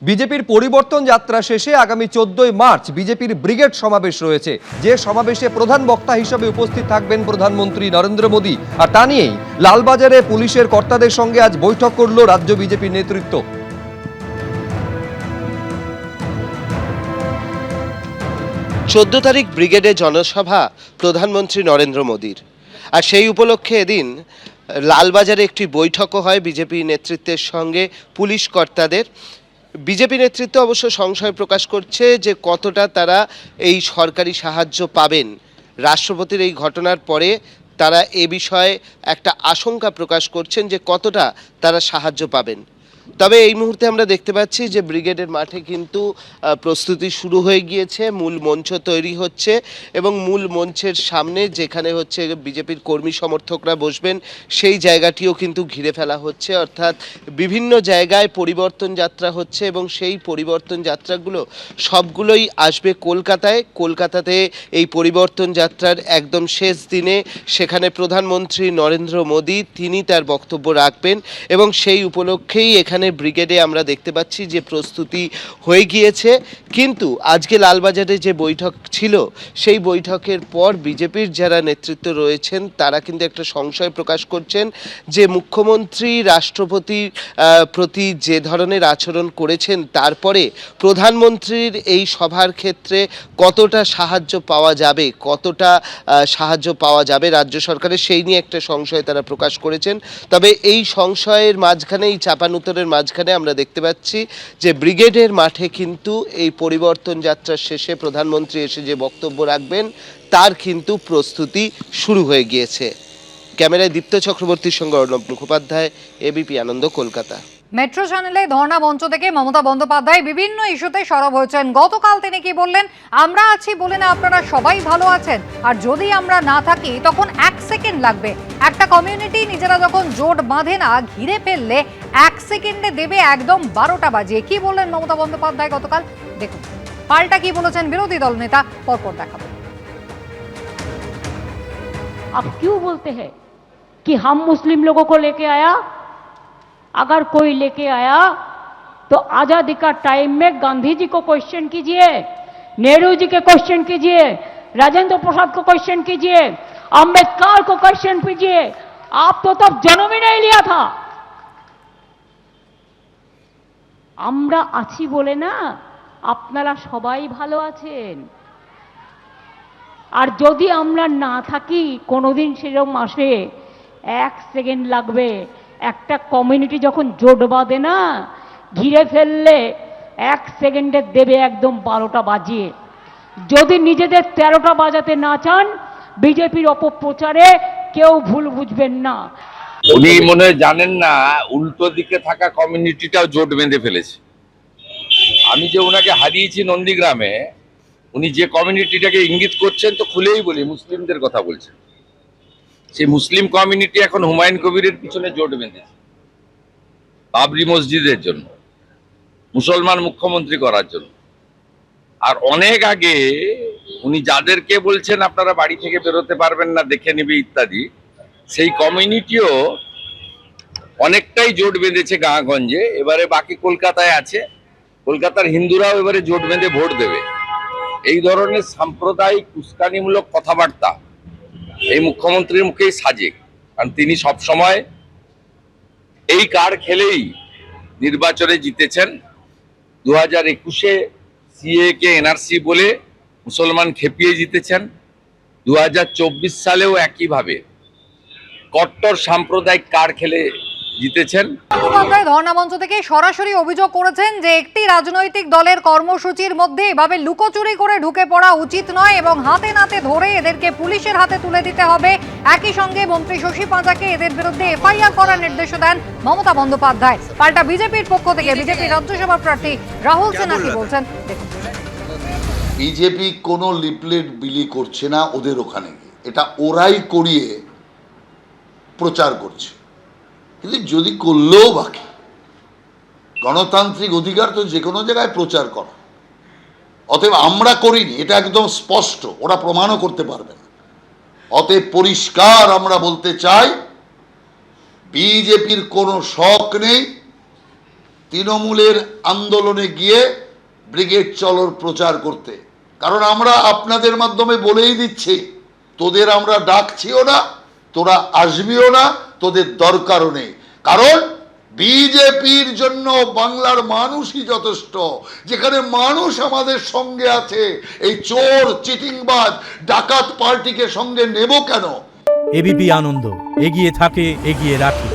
বিজেপির পরিবর্তন যাত্রা শেষে আগামী 14ই মার্চ বিজেপির ব্রিগেড সমাবেশ রয়েছে, যে সমাবেশে প্রধান বক্তা হিসেবে উপস্থিত থাকবেন প্রধানমন্ত্রী নরেন্দ্র মোদী। আর তা নিয়েই লালবাজারে পুলিশের কর্তাদের সঙ্গে আজ বৈঠক করল রাজ্য বিজেপির নেতৃত্ব। 14 তারিখ ব্রিগেডে জনসভা প্রধানমন্ত্রী নরেন্দ্র মোদীর, আর সেই উপলক্ষে এদিন লালবাজারে একটি বৈঠকও হয় বিজেপি নেতৃত্বের সঙ্গে পুলিশ কর্তাদের। বিজেপি নেতৃত্ব অবশ্য সংশয় প্রকাশ করছে যে কতটা তারা এই সরকারি সাহায্য পাবেন। রাষ্ট্রপতির এই ঘটনার পরে তারা এ বিষয়ে একটা আশঙ্কা প্রকাশ করছেন যে কতটা তারা সাহায্য পাবেন। তবে এই মুহূর্তে আমরা দেখতে পাচ্ছি যে ব্রিগেডের মাঠে কিন্তু প্রস্তুতি শুরু হয়ে গিয়েছে, মূল মঞ্চ তৈরি হচ্ছে এবং মূল মঞ্চের সামনে যেখানে হচ্ছে বিজেপির কর্মী সমর্থকরা বসবেন সেই জায়গাটিও কিন্তু ঘিরে ফেলা হচ্ছে। অর্থাৎ বিভিন্ন জায়গায় পরিবর্তন যাত্রা হচ্ছে এবং সেই পরিবর্তন যাত্রাগুলো সবগুলোই আসবে কলকাতায়। কলকাতাতে এই পরিবর্তন যাত্রার একদম শেষ দিনে সেখানে প্রধানমন্ত্রী নরেন্দ্র মোদী তিনি তার বক্তব্য রাখবেন এবং সেই উপলক্ষেই এখানে ব্রিগেডে আমরা দেখতে পাচ্ছি যে প্রস্তুতি হয়ে গিয়েছে। কিন্তু আজকে লালবাজারে যে বৈঠক ছিল সেই বৈঠকের পর বিজেপির যারা নেতৃত্ব রয়েছেন তারা কিন্তু একটা সংশয় প্রকাশ করছেন যে মুখ্যমন্ত্রী রাষ্ট্রপতির প্রতি যে ধরনের আচরণ করেছেন তারপরে প্রধানমন্ত্রীর এই সভার ক্ষেত্রে কতটা সাহায্য পাওয়া যাবে, কতটা সাহায্য পাওয়া যাবে রাজ্য সরকারের, সেই নিয়ে একটা সংশয় তারা প্রকাশ করেছেন। তবে এই সংশয়ের মাঝখানে, এই চাপানুতরের মাঝখানে আমরা দেখতে পাচ্ছি যে ব্রিগেডের মাঠে কিন্তু এই পরিবর্তন যাত্রার শেষে প্রধানমন্ত্রী এসে যে বক্তব্য রাখবেন তার কিন্তু প্রস্তুতি শুরু হয়ে গিয়েছে। ক্যামেরায় দীপ্ত চক্রবর্তীর সঙ্গে অর্ণব মুখোপাধ্যায়, এবিপি আনন্দ, কলকাতা। মেট্রো চ্যানেলে ধর্ণা মঞ্চ থেকে মমতা বন্দ্যোপাধ্যায় বিভিন্ন ইস্যুতে সরব হয়েছেন। গতকাল তিনি কি বললেন? আমরা আছি বলে না আপনারা সবাই ভালো আছেন, আর যদি আমরা না থাকি তখন 1 সেকেন্ড লাগবে। একটা কমিউনিটি নিজেরা যখন জোট বাঁধে না, ঘিরে ফেললে 1 সেকেন্ডে দেবে একদম 12টা বাজিয়ে। কি বললেন মমতা বন্দ্যোপাধ্যায় গতকাল? দেখুন পাল্টা কি বলেছেন বিরোধী দল নেতা, পরপর দেখাবো। आप क्यों बोलते हैं कि हम मुस्लिम लोगों को लेके आया? अगर कोई लेके आया तो आजादी का टाइम में गांधी जी को क्वेश्चन कीजिए, नेहरू जी के क्वेश्चन कीजिए, राजेंद्र प्रसाद को क्वेश्चन कीजिए, अंबेडकर को क्वेश्चन कीजिए। आप तो तब जन्म ही नहीं लिया था। আমরা আছি বলে না আপনারা সবাই ভালো আছেন, আর যদি আমরা না থাকি কোনোদিন সেরকম আসে 1 সেকেন্ড লাগবে। একটা কমিউনিটি যখন জোট বাঁধে না, ঘিরে ফেললে 1 সেকেন্ডে দেবে একদম 12টা বাজিয়ে। যদি নিজেদের 13টা বাজাতে না চান, বিজেপির অপপ্রচারে কেউ ভুল বুঝবেন না। উনি মনে হয় জানেন না উল্টো দিকে থাকা কমিউনিটিটাও জোট বেঁধে ফেলেছে। আমি যে ওনাকে হারিয়েছি নন্দীগ্রামে, উনি যে কমিউনিটিটাকে ইঙ্গিত করছেন তো খুলেই বলি মুসলিমদের কথা বলছেন। সেই মুসলিম কমিউনিটি এখন হুমায়ুন কবিরের পিছনে জোট বেঁধেছে বাবরি মসজিদের জন্য, মুসলমান মুখ্যমন্ত্রী করার জন্য। আর অনেক আগে উনি যাদেরকে বলছেন আপনারা বাড়ি থেকে বেরোতে পারবেন না, দেখে নেবে ইত্যাদি, সেই কমিউনিটিও অনেকটাই জোট বেঁধেছে গাঁগঞ্জে। এবারে বাকি কলকাতায় আছে, কলকাতার হিন্দুরাও এবারে জোট বেঁধে ভোট দেবে। এই ধরনের সাম্প্রদায়িক উস্কানিমূলক কথাবার্তা এই মুখ্যমন্ত্রীর মুখেই সাজে, কারণ তিনি সব সময় এই কার্ড খেলেই নির্বাচনে জিতেছেন। 2021-এ সিএ কে এনআরসি বলে মুসলমান খেপিয়ে জিতেছেন। 2024 সালেও একইভাবে কট্টর সাম্প্রদায়িক কার্ড খেলে জিতেছেন। বন্দ্যোপাধ্যায় ধর্ণা মঞ্চ থেকে সরাসরি অভিযোগ করেছেন যে একটি রাজনৈতিক দলের কর্মসূচির মধ্যে এভাবে লুকোচুরি করে ঢুকে পড়া উচিত নয় এবং হাতে নাতে ধরে এদেরকে পুলিশের হাতে তুলে দিতে হবে। একই সঙ্গে মন্ত্রী শশী পাঁজাকে এদের বিরুদ্ধে এফআইআর করার নির্দেশও দেন মমতা বন্দ্যোপাধ্যায়। পাল্টা বিজেপির পক্ষ থেকে বিজেপি রাজ্যসভা প্রার্থী রাহুল সিনহা কি বলছেন দেখুন। বিজেপি কোনো লিফলেট বিলি করছে না ওদের ওখানে গিয়ে, এটা ওরাই করিয়ে প্রচার করছে। কিন্তু যদি করলেও বাকি, গণতান্ত্রিক অধিকার তো যে কোনো জায়গায় প্রচার করা। অতএব আমরা করিনি, এটা একদম স্পষ্ট, ওরা প্রমাণও করতে পারবে না। অতএব পরিষ্কার আমরা বলতে চাই, বিজেপির কোনো শখ নেই তৃণমূলের আন্দোলনে গিয়ে ব্রিগেড চলোর প্রচার করতে। কারণ আমরা আপনাদের মাধ্যমে বলেই দিচ্ছি, তোদের আমরা ডাকছিও না, তোরা আসবিও না, তোদের দরকারও নেই। কারণ বিজেপির জন্য বাংলার মানুষই যথেষ্ট। যেখানে মানুষ আমাদের সঙ্গে আছে, এই চোর চিটিংবাজ ডাকাত পার্টিকে সঙ্গে নেব কেন? এবিপি আনন্দ, এগিয়ে থাকে, এগিয়ে রাখে।